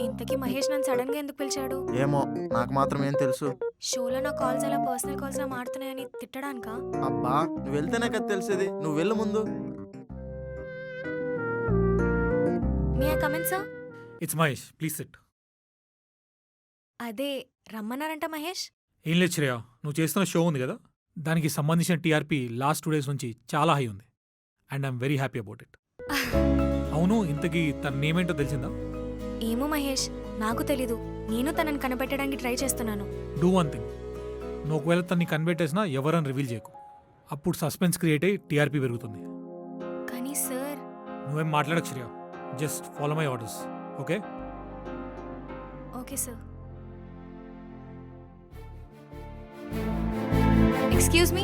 ఇంతకీ మహేష్ నన్ను సడన్ గా ఎందుకు పిలిచాడు? ఏమో నాకు మాత్రం ఏం తెలుసు. షోలో నా కాల్స్ అలా పర్సనల్ కాల్స్ లా మారుతున్నాయని తిట్టడానికా? అబ్బా నువ్వు వెళ్తేనే కదా తెలిసేది. నువ్వు వెళ్ళు ముందు. May I come in sir? It's Mahesh, please SIT. అదే రమ్మన్నారంట మహేష్. ఏం లేదు శ్రేయ, నువ్వు చేస్తున్న షో ఉంది కదా, దానికి సంబంధించిన టీఆర్పీ లాస్ట్ 2 days నుంచి చాలా హై ఉంది. And I'm very happy about it. అవును, ఇంతకీ తన నేమ్ ఏంటో తెలిసిందా? ఏమో మహేష్, నాకు తెలీదు. నేను తనని కనిపెట్టడానికి ట్రై చేస్తున్నాను. డూ వన్ థింగ్, నువ్వు ఒకవేళ తన్ని కనిపెట్టేసినా ఎవరని రివీల్ చేయకు. అప్పుడు సస్పెన్స్ క్రియేట్ అయ్యి టీఆర్పీ పెరుగుతుంది. కానీ సార్. నువ్వేం మాట్లాడకు Shreya, just follow my orders, okay? Okay sir. Excuse me.